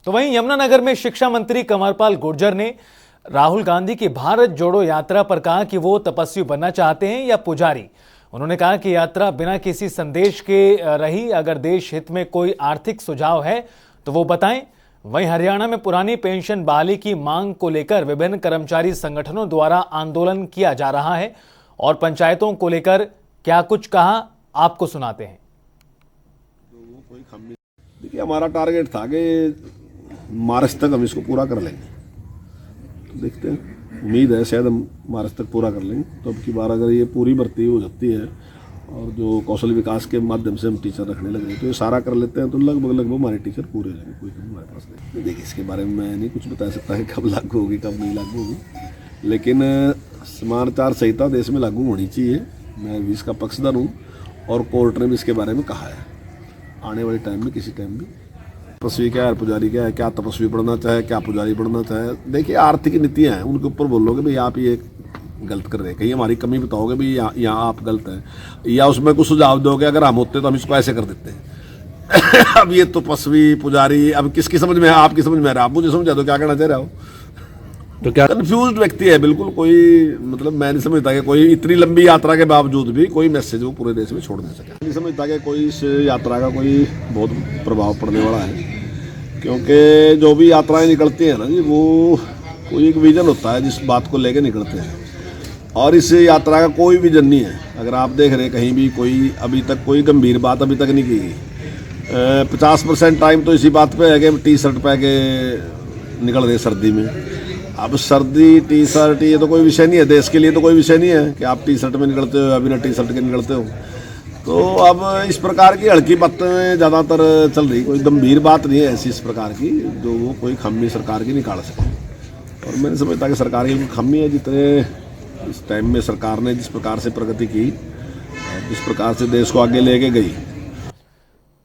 तो वहीं यमुनानगर में शिक्षा मंत्री कंवरपाल गुर्जर ने राहुल गांधी की भारत जोड़ो यात्रा पर कहा कि वो तपस्वी बनना चाहते हैं या पुजारी। उन्होंने कहा कि यात्रा बिना किसी संदेश के रही, अगर देश हित में कोई आर्थिक सुझाव है तो वो बताएं। वहीं हरियाणा में पुरानी पेंशन बहाली की मांग को लेकर विभिन्न कर्मचारी संगठनों द्वारा आंदोलन किया जा रहा है और पंचायतों को लेकर क्या कुछ कहा आपको सुनाते हैं। देखिए, हमारा टारगेट था कि मार्च तक हम इसको पूरा कर लेंगे, तो देखते हैं, उम्मीद है शायद हम मार्च तक पूरा कर लेंगे। तो अब की बार अगर ये पूरी भर्ती हो जाती है और जो कौशल विकास के माध्यम से हम टीचर रखने लगे तो ये सारा कर लेते हैं तो लगभग हमारे टीचर पूरे हो जाएंगे, कोई कमी हमारे पास नहीं। देखिए, इसके बारे में मैं नहीं कुछ बता सकता है कब लागू होगी कब नहीं लागू होगी, लेकिन समान आचार संहिता देश में लागू होनी चाहिए। मैं भी इसका पक्षधर हूँ और कोर्ट ने भी इसके बारे में कहा है आने वाले टाइम में किसी टाइम भी। तपस्वी क्या है, पुजारी क्या है, क्या तपस्वी बढ़ना चाहे, क्या पुजारी बढ़ना चाहे। देखिए, आर्थिक नीतियाँ हैं, उनके ऊपर बोलोगे भाई आप ये गलत कर रहे हैं, कहीं हमारी कमी बताओगे भी यहाँ आप गलत हैं, या उसमें कुछ सुझाव दोगे अगर हम होते तो हम इसको ऐसे कर देते हैं। अब ये तपस्वी पुजारी अब किसकी समझ में है, आपकी समझ में आ रहा है, आप मुझे समझा दो क्या कहना चाह रहे हो। तो क्या कंफ्यूज व्यक्ति है बिल्कुल, कोई मतलब मैं नहीं समझता कि कोई इतनी लंबी यात्रा के बावजूद भी कोई मैसेज वो पूरे देश में छोड़ नहीं सके। नहीं समझता कि कोई इस यात्रा का कोई बहुत प्रभाव पड़ने वाला है, क्योंकि जो भी यात्राएं निकलती हैं ना जी, वो कोई एक विजन होता है जिस बात को लेके निकलते हैं, और इस यात्रा का कोई विजन नहीं है। अगर आप देख रहे हैं कहीं भी कोई अभी तक कोई गंभीर बात अभी तक नहीं की गई। 50% टाइम तो इसी बात पे है कि टी शर्ट पहन के निकल रहे सर्दी में। अब सर्दी टी शर्ट ये तो कोई विषय नहीं है, देश के लिए तो कोई विषय नहीं है कि आप टी शर्ट में निकलते हो या बिना टी शर्ट के निकलते हो। तो अब इस प्रकार की हल्की बातें ज़्यादातर चल रही, कोई गंभीर बात नहीं है ऐसी इस प्रकार की जो वो कोई खामी सरकार की निकाल सके। और मैंने समझता कि सरकार की खामी है, जितने इस टाइम में सरकार ने जिस प्रकार से प्रगति की, जिस प्रकार से देश को आगे लेके गई,